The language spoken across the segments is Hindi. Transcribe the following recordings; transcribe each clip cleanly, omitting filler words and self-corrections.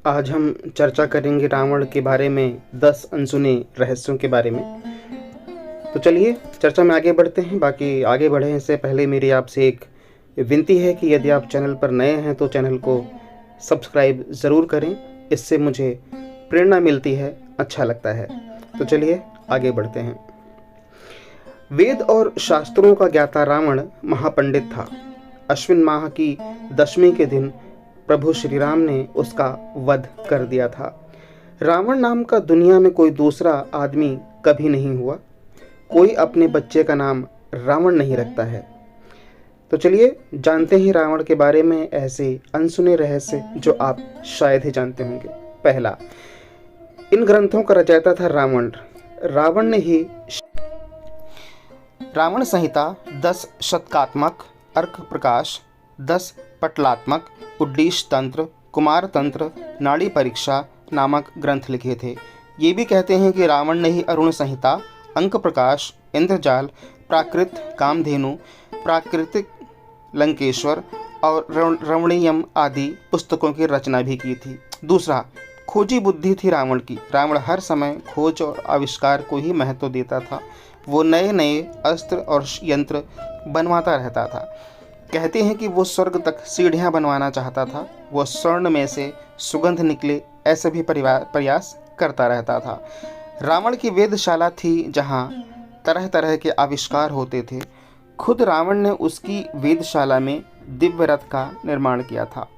आज हम चर्चा करेंगे रावण के बारे में 10 अनसुने रहस्यों के बारे में। तो चलिए चर्चा में आगे बढ़ते हैं। बाकी आगे बढ़ने से पहले मेरी आपसे एक विनती है कि यदि आप चैनल पर नए हैं तो चैनल को सब्सक्राइब ज़रूर करें। इससे मुझे प्रेरणा मिलती है, अच्छा लगता है। तो चलिए आगे बढ़ते हैं। वेद और शास्त्रों का ज्ञाता रावण महापंडित था। अश्विन माह की दशमी के दिन प्रभु श्री राम ने उसका वध कर दिया था। रावण नाम का दुनिया में कोई दूसरा आदमी कभी नहीं हुआ। कोई अपने बच्चे का नाम रावण नहीं रखता है। तो चलिए जानते हैं रावण के बारे में ऐसे अनसुने रहस्य जो आप शायद ही जानते होंगे। पहला, इन ग्रंथों का रचयिता था रावण। रावण ने ही रावण संहिता 10 शतकात्मक, अर्क प्रकाश 10 पटलात्मक, उड्डीश तंत्र, कुमार तंत्र, नाड़ी परीक्षा नामक ग्रंथ लिखे थे। ये भी कहते हैं कि रावण ने ही अरुण संहिता, अंक प्रकाश, इंद्रजाल, प्राकृत कामधेनु, प्राकृतिक लंकेश्वर और रमणीयम आदि पुस्तकों की रचना भी की थी। दूसरा, खोजी बुद्धि थी रावण की। रावण हर समय खोज और आविष्कार को ही महत्व देता था। वो नए नए अस्त्र और यंत्र बनवाता रहता था। कहते हैं कि वो स्वर्ग तक सीढ़ियाँ बनवाना चाहता था। वो स्वर्ण में से सुगंध निकले ऐसे भी प्रयास करता रहता था। रावण की वेदशाला थी जहाँ तरह तरह के आविष्कार होते थे। खुद रावण ने उसकी वेदशाला में दिव्य रथ का निर्माण किया था।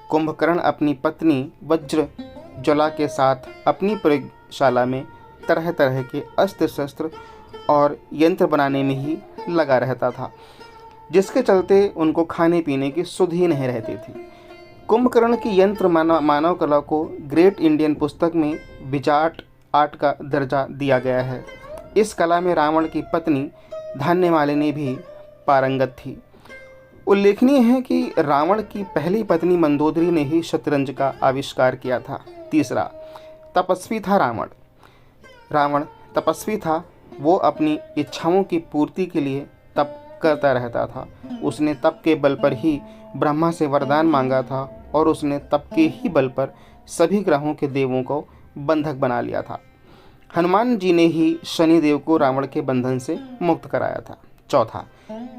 कुंभकर्ण अपनी पत्नी वज्र ज्वाला के साथ अपनी प्रयोगशाला में तरह तरह के अस्त्र शस्त्र और यंत्र बनाने में ही लगा रहता था, जिसके चलते उनको खाने पीने की सुध ही नहीं रहती थी। कुंभकर्ण की यंत्र मानव कला को ग्रेट इंडियन पुस्तक में विजाट आर्ट का दर्जा दिया गया है। इस कला में रावण की पत्नी धान्यमालिनी भी पारंगत थी। उल्लेखनीय है कि रावण की पहली पत्नी मंदोदरी ने ही शतरंज का आविष्कार किया था। तीसरा, तपस्वी था रावण। रावण तपस्वी था। वो अपनी इच्छाओं की पूर्ति के लिए तप करता रहता था। उसने तप के बल पर ही ब्रह्मा से वरदान मांगा था और उसने तप के ही बल पर सभी ग्रहों के देवों को बंधक बना लिया था। हनुमान जी ने ही शनि देव को रावण के बंधन से मुक्त कराया था। चौथा,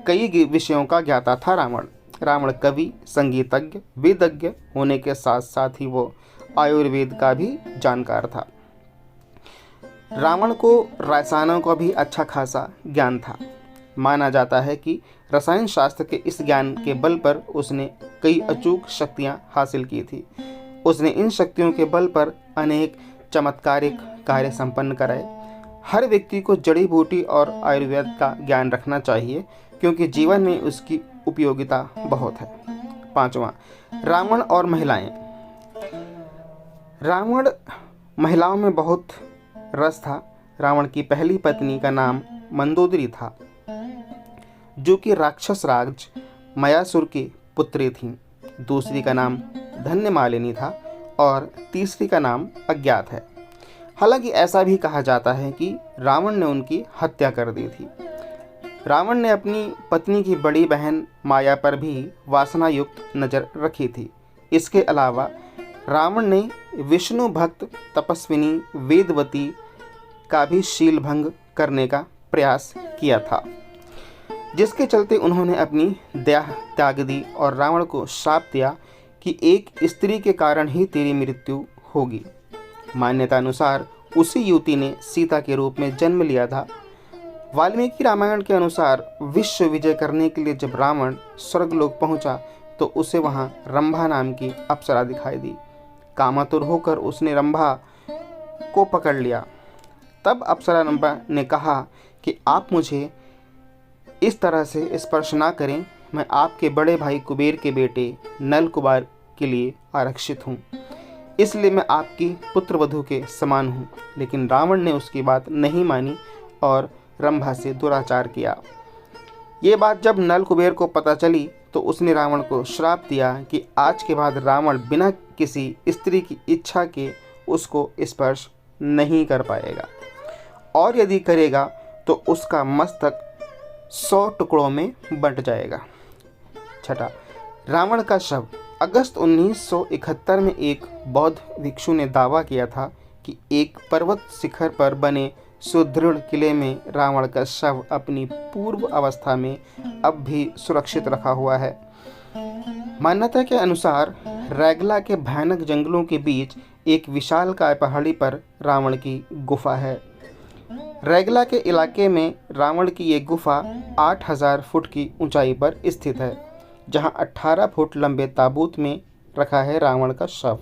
कई विषयों का ज्ञाता था रावण। रावण कवि, संगीतज्ञ, वेदज्ञ होने के साथ साथ ही वो आयुर्वेद का भी जानकार था। रावण को रसायनों का भी अच्छा खासा ज्ञान था। माना जाता है कि रसायन शास्त्र के इस ज्ञान के बल पर उसने कई अचूक शक्तियां हासिल की थी। उसने इन शक्तियों के बल पर अनेक चमत्कारिक कार्य संपन्न कराए। हर व्यक्ति को जड़ी बूटी और आयुर्वेद का ज्ञान रखना चाहिए, क्योंकि जीवन में उसकी उपयोगिता बहुत है। पांचवा, रावण और महिलाएं। रावण महिलाओं में बहुत रस था। रावण की पहली पत्नी का नाम मंदोदरी था, जो कि राक्षस राज मयासुर की पुत्री थीं। दूसरी का नाम धन्यमालिनी था और तीसरी का नाम अज्ञात है। हालांकि ऐसा भी कहा जाता है कि रावण ने उनकी हत्या कर दी थी। रावण ने अपनी पत्नी की बड़ी बहन माया पर भी वासना युक्त नज़र रखी थी। इसके अलावा रावण ने विष्णु भक्त तपस्विनी वेदवती का भी शील भंग करने का प्रयास किया था, जिसके चलते उन्होंने अपनी देह त्याग दी और रावण को श्राप दिया कि एक स्त्री के कारण ही तेरी मृत्यु होगी। मान्यता अनुसार उसी युवती ने सीता के रूप में जन्म लिया था। वाल्मीकि रामायण के अनुसार विश्व विजय करने के लिए जब रावण स्वर्गलोक पहुंचा तो उसे वहां रंभा नाम की अप्सरा दिखाई दी। कामातुर होकर उसने रंभा को पकड़ लिया। तब अप्सरा रंभा ने कहा कि आप मुझे इस तरह से स्पर्श ना करें, मैं आपके बड़े भाई कुबेर के बेटे नल कुमार के लिए आरक्षित हूँ, इसलिए मैं आपकी पुत्रवधू के समान हूँ। लेकिन रावण ने उसकी बात नहीं मानी और रंभा से दुराचार किया। ये बात जब नल कुबेर को पता चली तो उसने रावण को श्राप दिया कि आज के बाद रावण बिना किसी स्त्री की इच्छा के उसको स्पर्श नहीं कर पाएगा, और यदि करेगा तो उसका मस्तक 100 टुकड़ों में बंट जाएगा। छठा, रावण का शव। अगस्त 1971 में एक बौद्ध भिक्षु ने दावा किया था कि एक पर्वत शिखर पर बने सुदृढ़ किले में रावण का शव अपनी पूर्व अवस्था में अब भी सुरक्षित रखा हुआ है। मान्यता के अनुसार रैगला के भयानक जंगलों के बीच एक विशालकाय पहाड़ी पर रावण की गुफा है। रैगला के इलाके में रावण की ये गुफा 8000 फुट की ऊंचाई पर स्थित है, जहां 18 फुट लंबे ताबूत में रखा है रावण का शव।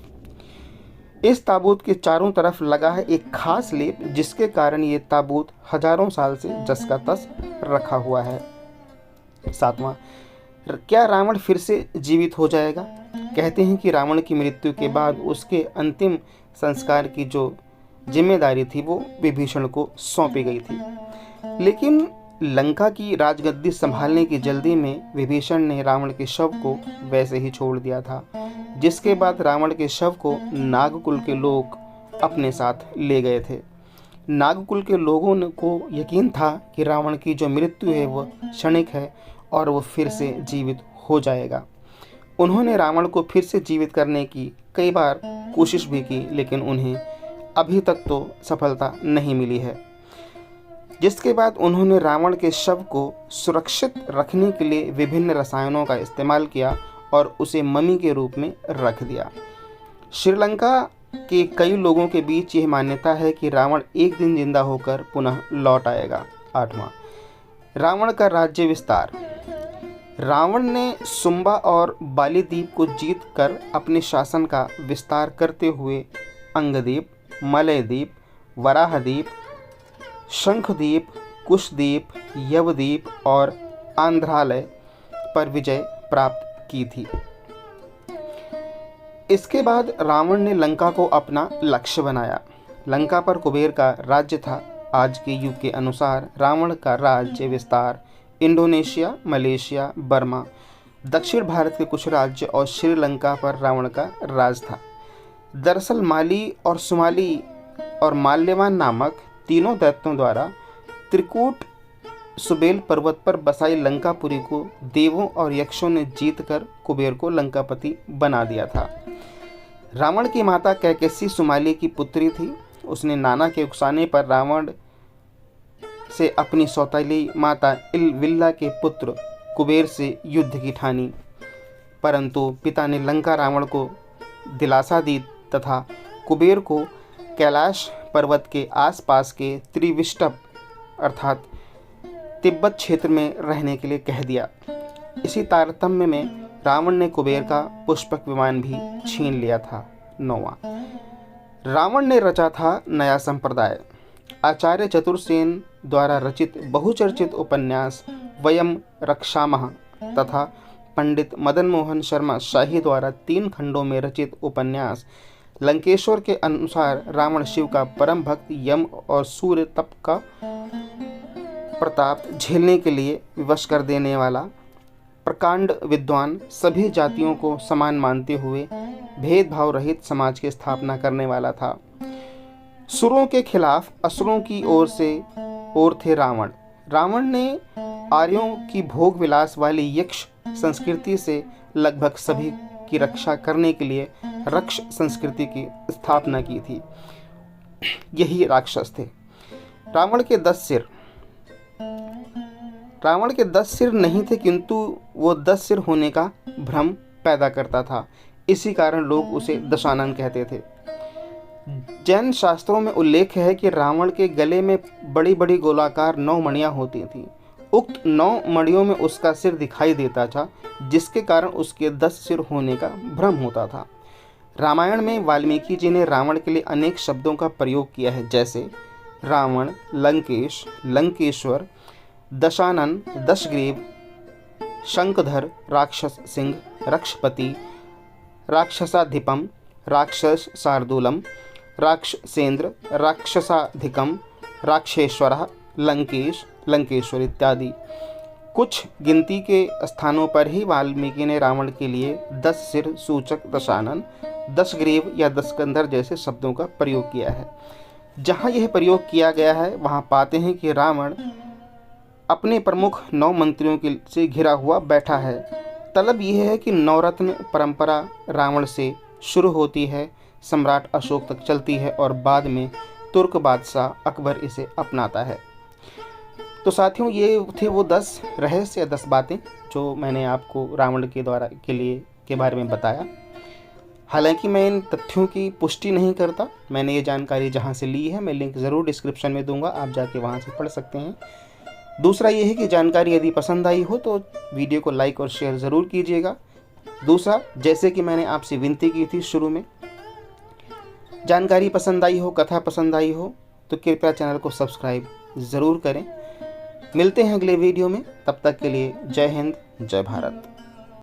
इस ताबूत के चारों तरफ लगा है एक खास लेप, जिसके कारण ये ताबूत हजारों साल से जस का तस रखा हुआ है। 7वां, क्या रावण फिर से जीवित हो जाएगा? कहते हैं कि रावण की मृत्यु के बाद उसके अंतिम संस्कार की जो जिम्मेदारी थी वो विभीषण को सौंपी गई थी, लेकिन लंका की राजगद्दी संभालने की जल्दी में विभीषण ने रावण के शव को वैसे ही छोड़ दिया था, जिसके बाद रावण के शव को नागकुल के लोग अपने साथ ले गए थे। नागकुल के लोगों को यकीन था कि रावण की जो मृत्यु है वह क्षणिक है और वो फिर से जीवित हो जाएगा। उन्होंने रावण को फिर से जीवित करने की कई बार कोशिश भी की, लेकिन उन्हें अभी तक तो सफलता नहीं मिली है। जिसके बाद उन्होंने रावण के शव को सुरक्षित रखने के लिए विभिन्न रसायनों का इस्तेमाल किया और उसे मम्मी के रूप में रख दिया। श्रीलंका के कई लोगों के बीच यह मान्यता है कि रावण एक दिन जिंदा होकर पुनः लौट आएगा। 8वां, रावण का राज्य विस्तार। रावण ने सुंबा और बाली द्वीप को जीत कर अपने शासन का विस्तार करते हुए अंगद्वीप, मलयद्वीप, वराहद्वीप, शंखद्वीप, कुशद्वीप, यवद्वीप और आंध्रालय पर विजय प्राप्त की थी। इसके बाद रावण ने लंका को अपना लक्ष्य बनाया। लंका पर कुबेर का राज्य था। आज के युग के अनुसार रावण का राज्य विस्तार इंडोनेशिया, मलेशिया, बर्मा, दक्षिण भारत के कुछ राज्य और श्रीलंका पर रावण का राज था। दरअसल माली और सुमाली और माल्यवान नामक तीनों दैत्यों द्वारा त्रिकूट सुबेल पर्वत पर बसाई लंकापुरी को देवों और यक्षों ने जीतकर कुबेर को लंकापति बना दिया था। रावण की माता कैकेसी सुमाली की पुत्री थी। उसने नाना के उकसाने पर रावण से अपनी सौतेली माता इलविल्ला के पुत्र कुबेर से युद्ध की ठानी, परंतु पिता ने लंका रावण को दिलासा दी तथा कुबेर को कैलाश पर्वत के आसपास के त्रिविष्टप अर्थात तिब्बत क्षेत्र में रहने के लिए कह दिया। इसी तारतम्य में रावण ने कुबेर का पुष्पक विमान भी छीन लिया था। 9वां, रावण ने रचा था नया संप्रदाय। आचार्य चतुर्सेन द्वारा रचित बहुचर्चित उपन्यास वयम रक्षामः तथा पंडित मदन मोहन शर्मा शाही द्वारा 3 खंडों में रचित उपन्यास लंकेश्वर के अनुसार रावण शिव का परम भक्त, यम और सूर्य तप का प्रताप झेलने के लिए विवश कर देने वाला, प्रकांड विद्वान, सभी जातियों को समान मानते हुए भेदभाव रहित समाज की स्थापना करने वाला था। सुरों के खिलाफ असुरों की ओर थे रावण। रावण ने आर्यों की भोग विलास वाली यक्ष संस्कृति से लगभग सभी की रक्षा करने के लिए रक्ष संस्कृति की स्थापना की थी। यही राक्षस थे। रावण के 10 सिर नहीं थे, किंतु वो 10 सिर होने का भ्रम पैदा करता था। इसी कारण लोग उसे दशानन कहते थे। जैन शास्त्रों में उल्लेख है कि रावण के गले में बड़ी बड़ी गोलाकार 9 मणियां होती थीं। उक्त 9 मणियों में उसका सिर दिखाई देता था, जिसके कारण उसके 10 सिर होने का भ्रम होता था। रामायण में वाल्मीकि जी ने रावण के लिए अनेक शब्दों का प्रयोग किया है, जैसे रावण, लंकेश, लंकेश्वर, दशानन, दशग्रीव, शंखधर, राक्षस सिंह, रक्षपति, राक्षसाधिपम, राक्षस शार्दूलम, राक्षसेंद्र, राक्षसाधिकम, राक्षेश्वरः, लंकेश, लंकेश्वर इत्यादि। कुछ गिनती के स्थानों पर ही वाल्मीकि ने रावण के लिए 10 सिर सूचक दशानन, दशग्रीव या दशकंधर जैसे शब्दों का प्रयोग किया है। जहाँ यह प्रयोग किया गया है वहाँ पाते हैं कि रावण अपने प्रमुख 9 मंत्रियों से घिरा हुआ बैठा है तलब यह है कि नवरत्न परंपरा रावण से शुरू होती है, सम्राट अशोक तक चलती है और बाद में तुर्क बादशाह अकबर इसे अपनाता है। तो साथियों, ये थे वो 10 रहस्य या 10 बातें जो मैंने आपको रावण के बारे में बताया। हालांकि मैं इन तथ्यों की पुष्टि नहीं करता, मैंने ये जानकारी जहाँ से ली है मैं लिंक ज़रूर डिस्क्रिप्शन में दूंगा, आप जाके वहाँ से पढ़ सकते हैं। दूसरा ये है कि जानकारी यदि पसंद आई हो तो वीडियो को लाइक और शेयर ज़रूर कीजिएगा। दूसरा, जैसे कि मैंने आपसे विनती की थी शुरू में, जानकारी पसंद आई हो, कथा पसंद आई हो तो कृपया चैनल को सब्सक्राइब ज़रूर करें। मिलते हैं अगले वीडियो में, तब तक के लिए जय हिंद, जय भारत।